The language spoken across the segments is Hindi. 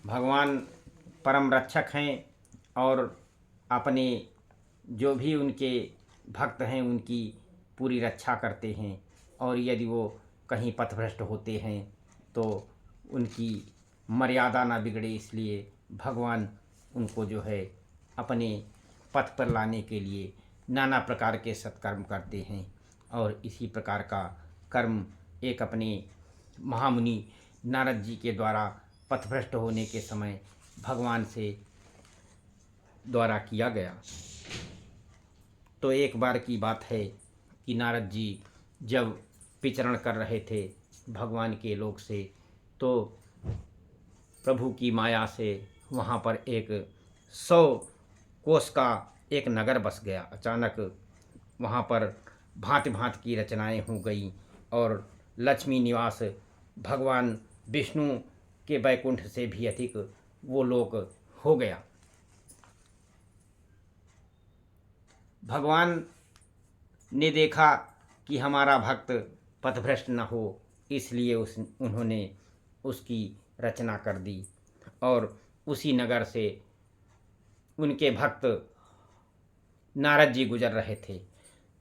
भगवान परम रक्षक हैं और अपने जो भी उनके भक्त हैं उनकी पूरी रक्षा करते हैं। और यदि वो कहीं पथभ्रष्ट होते हैं तो उनकी मर्यादा ना बिगड़े, इसलिए भगवान उनको जो है अपने पथ पर लाने के लिए नाना प्रकार के सत्कर्म करते हैं। और इसी प्रकार का कर्म एक अपने महामुनि नारद जी के द्वारा पथभ्रष्ट होने के समय भगवान से द्वारा किया गया। तो एक बार की बात है कि नारद जी जब विचरण कर रहे थे भगवान के लोक से, तो प्रभु की माया से वहाँ पर एक 100 कोस का एक नगर बस गया। अचानक वहाँ पर भांति भांति की रचनाएं हो गई और लक्ष्मी निवास भगवान विष्णु के वैकुंठ से भी अधिक वो लोक हो गया। भगवान ने देखा कि हमारा भक्त पथभ्रष्ट न हो, इसलिए उन्होंने उसकी रचना कर दी। और उसी नगर से उनके भक्त नारद जी गुजर रहे थे,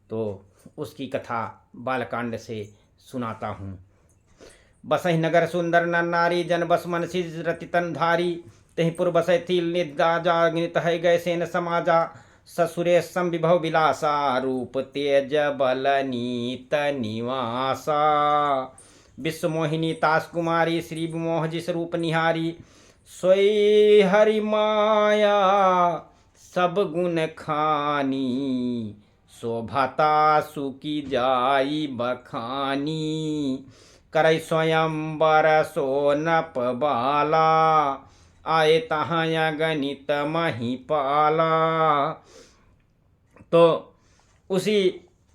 तो उसकी कथा बालकांड से सुनाता हूँ। बसहि नगर सुंदर नर नारी, जन बस मनसी रति तन धारी। तहि पुर बसै थिल नित गाजा, गिनित है गए सेन समाजा। ससुरे सम विभव विलासा, रूप तेज बल नीत निवासा। विश्व मोहिनी तास कुमारी, श्री विमोह जिस रूप निहारी। सोई हरि माया सब गुण खानी, शोभता सुकी जाई बखानी। करई स्वयंवर सोनप बाला, आए तहाँ गणित महिपाला। तो उसी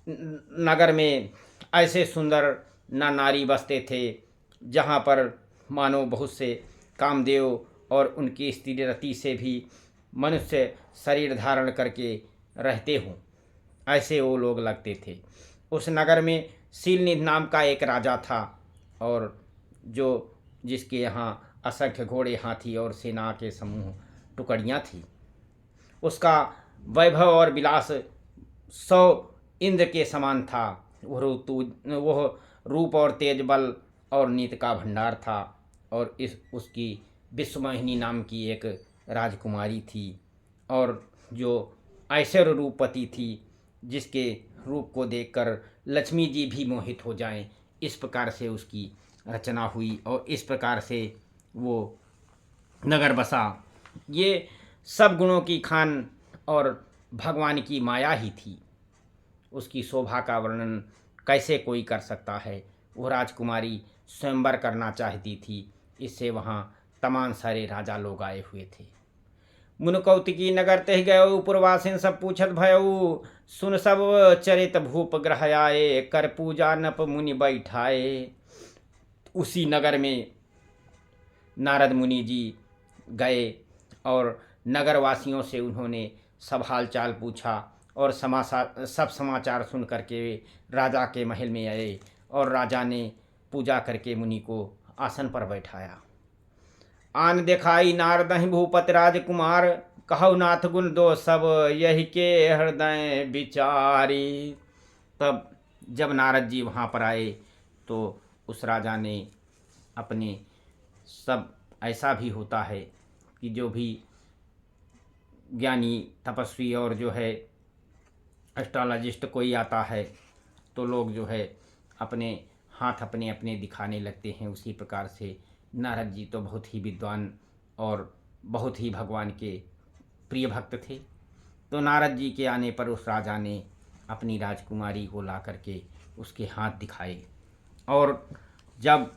नगर में ऐसे सुंदर नर नारी बसते थे जहाँ पर मानो बहुत से कामदेव और उनकी स्त्री रति से भी मनुष्य शरीर धारण करके रहते हों, ऐसे वो लोग लगते थे। उस नगर में शीलनिधि नाम का एक राजा था, और जिसके यहाँ असंख्य घोड़े हाथी और सेना के समूह टुकड़ियाँ थी। उसका वैभव और विलास 100 इंद्र के समान था। वह रूप और तेज बल और नीति का भंडार था। और उसकी विश्वमोहिनी नाम की एक राजकुमारी थी, और जो ऐश्वर्य रूपवती थी, जिसके रूप को देखकर लक्ष्मी जी भी मोहित हो जाएं, इस प्रकार से उसकी रचना हुई और इस प्रकार से वो नगर बसा। ये सब गुणों की खान और भगवान की माया ही थी। उसकी शोभा का वर्णन कैसे कोई कर सकता है। वो राजकुमारी स्वयंवर करना चाहती थी, इससे वहाँ तमाम सारे राजा लोग आए हुए थे। मुन कौतिकी नगर तह गयो, पूर्वासिन सब पूछत भयऊ। सुन सब चरित भूप ग्रह आए, कर पूजा नप मुनि बैठाए। उसी नगर में नारद मुनि जी गए और नगरवासियों से उन्होंने सब हाल चाल पूछा और सब समाचार सुन करके राजा के महल में आए। और राजा ने पूजा करके मुनि को आसन पर बैठाया। आन दिखाई नारदहि भूपति राजकुमार, कहु नाथ गुण दो सब यही के हृदय विचारी। तब जब नारद जी वहाँ पर आए तो उस राजा ने अपने सब, ऐसा भी होता है कि जो भी ज्ञानी तपस्वी और जो है एस्ट्रोलॉजिस्ट कोई आता है तो लोग जो है अपने हाथ अपने अपने दिखाने लगते हैं। उसी प्रकार से नारद जी तो बहुत ही विद्वान और बहुत ही भगवान के प्रिय भक्त थे। तो नारद जी के आने पर उस राजा ने अपनी राजकुमारी को ला करके उसके हाथ दिखाए, और जब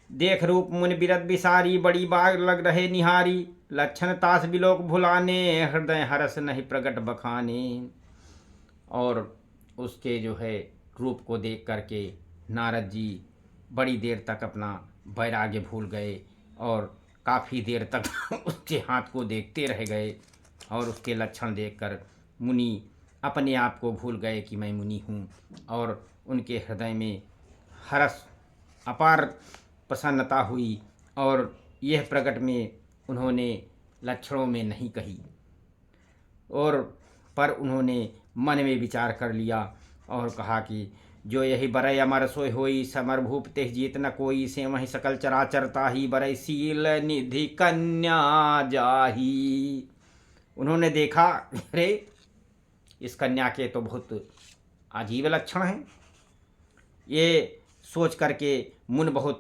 देख रूप मुनि बिरद बिसारी, बड़ी बाग लग रहे निहारी। लक्षण तास बिलोक भुलाने, हृदय हरस नहीं प्रकट बखाने। और उसके जो है रूप को देख करके नारद जी बड़ी देर तक अपना वैराग्य भूल गए और काफ़ी देर तक उसके हाथ को देखते रह गए। और उसके लक्षण देखकर मुनि अपने आप को भूल गए कि मैं मुनि हूँ, और उनके हृदय में हर्ष, अपार प्रसन्नता हुई और यह प्रकट में उन्होंने लक्षणों में नहीं कही, और पर उन्होंने मन में विचार कर लिया और कहा कि जो यही बरय अमर सोय होई, समर भूप तेह जीत न कोई, से वही सकल चराचर ताही, बरय सील निधि कन्या जाही। उन्होंने देखा, अरे इस कन्या के तो बहुत अजीब लक्षण हैं। ये सोच करके मुन बहुत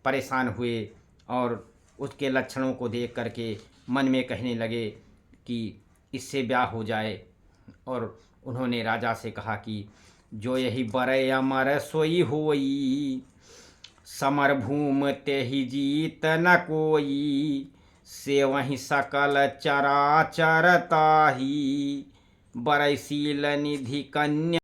परेशान हुए और उसके लक्षणों को देख करके मन में कहने लगे कि इससे ब्याह हो जाए। और उन्होंने राजा से कहा कि जो यही बरय अमर सोई होई, समर भूम तेहि जीत न कोई, से वही सकल चराचर ताही, बरय सील निधि कन्या